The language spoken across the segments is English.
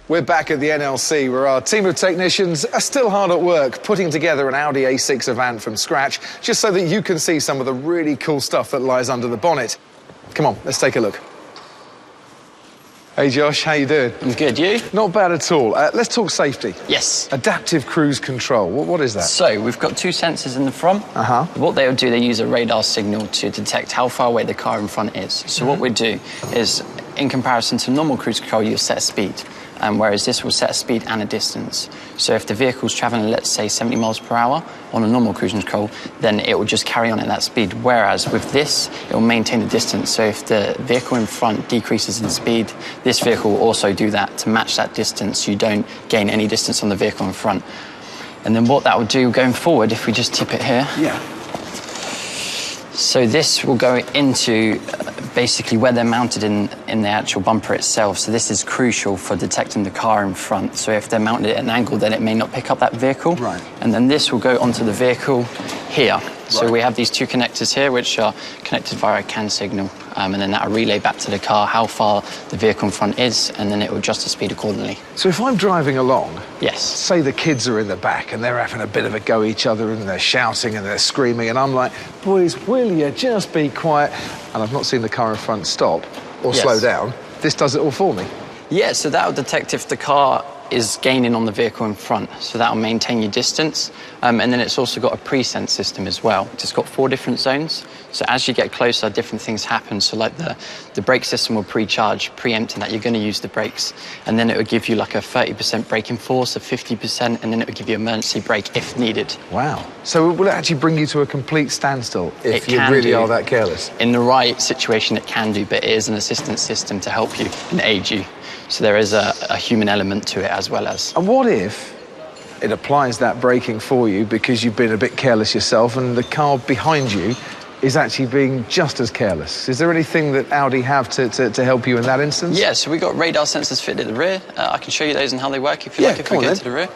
We're back at the NLC, where our team of technicians are still hard at work putting together an Audi A6 Avant from scratch, just so that you can see some of the really cool stuff that lies under the bonnet. Come on, let's take a look. Hey Josh, how you doing? I'm good, you? Not bad at all. Let's talk safety. Yes. Adaptive cruise control, what is that? So, we've got two sensors in the front. What they'll do, they use a radar signal to detect how far away the car in front is. So what we do is, in comparison to normal cruise control, you'll set a speed. Whereas this will set a speed and a distance. So if the vehicle's travelling, let's say, 70 miles per hour on a normal cruise control, then it will just carry on at that speed. Whereas with this, it will maintain the distance. So if the vehicle in front decreases in speed, this vehicle will also do that to match that distance. You don't gain any distance on the vehicle in front. And then what that will do going forward, if we just tip it here. Yeah. So this will go into basically where they're mounted in the actual bumper itself. So this is crucial for detecting the car in front. So if they're mounted at an angle, then it may not pick up that vehicle. Right. And then this will go onto the vehicle here. So we have these two connectors here, which are connected via a CAN signal. And then that'll relay back to the car how far the vehicle in front is, and then it will adjust the speed accordingly. So if I'm driving along, yes, say the kids are in the back and they're having a bit of a go at each other and they're shouting and they're screaming, and I'm like, boys, will you just be quiet? And I've not seen the car in front stop or slow down. This does it all for me. Yeah, so that'll detect if the car is gaining on the vehicle in front, so that'll maintain your distance. And then it's also got a pre-sense system as well. It's got 4 different zones, so as you get closer, different things happen. So like the brake system will pre-charge, preempting that you're going to use the brakes, and then it will give you like a 30% braking force, a 50%, and then it will give you emergency brake if needed. Wow. So will it actually bring you to a complete standstill if you really are that careless? In the right situation, it can do, but it is an assistance system to help you and aid you. So there is a human element to it as well as. And what if it applies that braking for you because you've been a bit careless yourself and the car behind you is actually being just as careless? Is there anything that Audi have to help you in that instance? Yeah, so we've got radar sensors fitted at the rear. I can show you those and how they work if you like, if we go to the rear.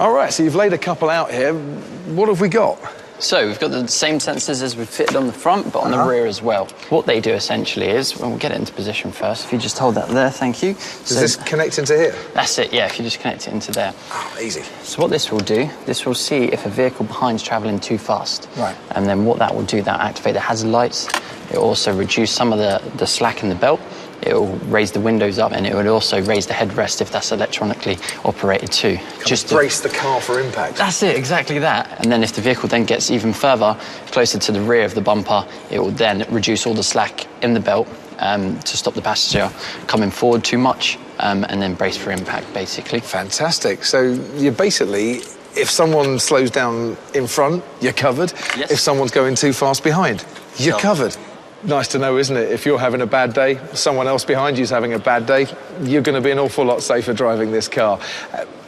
All right, so you've laid a couple out here. What have we got? So we've got the same sensors as we've fitted on the front, but on the rear as well. What they do essentially is, well, we'll get it into position first. If you just hold that there, thank you. Does this connect into here? That's it, yeah, if you just connect it into there. Oh, easy. So what this will do, this will see if a vehicle behind's travelling too fast. Right. And then what that will do, that'll activate the hazard lights. It will also reduce some of the slack in the belt. It will raise the windows up, and it would also raise the headrest if that's electronically operated too. Just to brace the car for impact. That's it, exactly that. And then if the vehicle then gets even further, closer to the rear of the bumper, it will then reduce all the slack in the belt to stop the passenger coming forward too much, and then brace for impact, basically. Fantastic. So you're basically, if someone slows down in front, you're covered. Yes. If someone's going too fast behind, you're covered. Nice to know, isn't it? If you're having a bad day, someone else behind you's having a bad day, you're going to be an awful lot safer driving this car.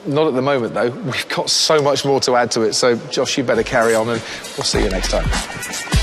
Not at the moment, though. We've got so much more to add to it. So, Josh, you better carry on, and we'll see you next time.